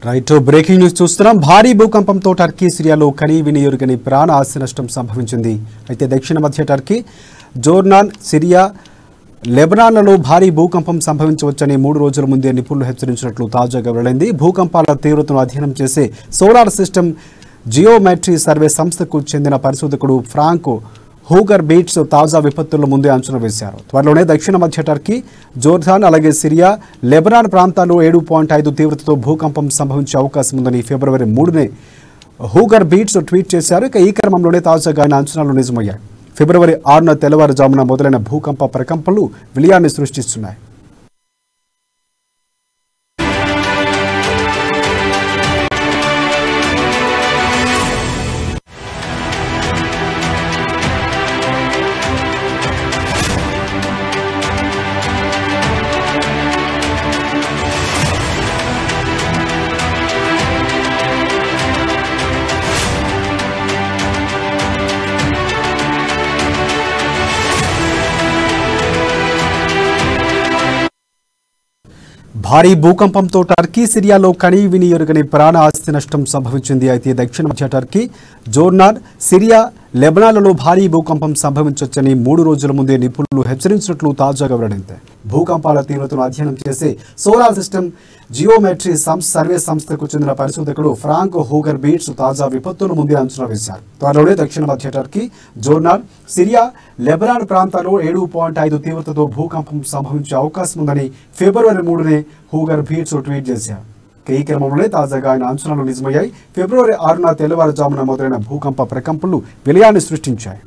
Right breaking news చూస్తున్నాం. భారీ భూకంపంతో Turkey సిరియాలో కనీవిని ఎరుగని ప్రాణ ఆస్తి నష్టం సంభవించింది. అయితే దక్షిణ మధ్య టర్కీ, జోర్డాన్, సిరియా, లెబనాన్లలో భారీ భూకంపం సంభవించవచ్చని 3 రోజుల ముందే నిపుణులు హెచ్చరించినట్లు తాజాగా వెల్లడైంది. భూకంపాల తీవ్రతను అధ్యయనం చేసే సోలార్ సిస్టమ్ జియోమెట్రీ సర్వే సంస్థకు చెందిన పరిశోధకుడు ఫ్రాంక్ హూగర్ బీట్స్ తాజా విపత్తుల ముందే అంచనా వేశారు. త్వరలోనే దక్షిణ మధ్య టర్కీ, జోర్డాన్, అలాగే సిరియా, లెబనాన్ ప్రాంతాల్లో 7.5 తీవ్రతతో భూకంపం సంభవించే అవకాశం ఉందని ఫిబ్రవరి 3నే హూగర్ బీట్స్ ట్వీట్ చేశారు. ఇక ఈ క్రమంలోనే తాజాగా ఆయన అంచనాలు నిజమయ్యాయి. ఫిబ్రవరి 6న తెల్లవారుజామున మొదలైన భూకంప ప్రకంపనలు విలయాన్ని సృష్టిస్తున్నాయి. భారీ భూకంపంతో టర్కీ, సిరియాలో కనీవిని ఎరుగని ప్రాణ ఆస్తి నష్టం సంభవించింది. అయితే దక్షిణ మధ్య టర్కీ, జోర్డాన్, సిరియా, లెబనాన్లలో భారీ భూకంపం సంభవించవచ్చని 3 రోజుల ముందే నిపుణులు హెచ్చరించినట్లు తాజాగా వెల్లడైంది. భూకంపాల తీవ్రతను అధ్యయనం చేసే సోలార్ సిస్టమ్ జియోమెట్రీ సర్వే సంస్థకు చెందిన పరిశోధకుడు ఫ్రాంక్ హూగర్ బీట్స్ తాజా విపత్తుల ముందే అంచనా వేశారు. త్వరలోనే దక్షిణ మధ్య టర్కీ, జోర్డాన్, సిరియా, లెబనాన్ ప్రాంతాల్లో 7.5 తీవ్రతతో భూకంపం సంభవించే అవకాశం ఉందని ఫిబ్రవరి 3నే హూగర్ బీట్స్ ట్వీట్ చేశారు. ఈ క్రమంలోనే తాజాగా ఆయన అంచనాలు నిజమయ్యాయి. ఫిబ్రవరి 6న తెల్లవారుజామున మొదలైన భూకంప ప్రకంపనలు విలయాన్ని సృష్టించాయి.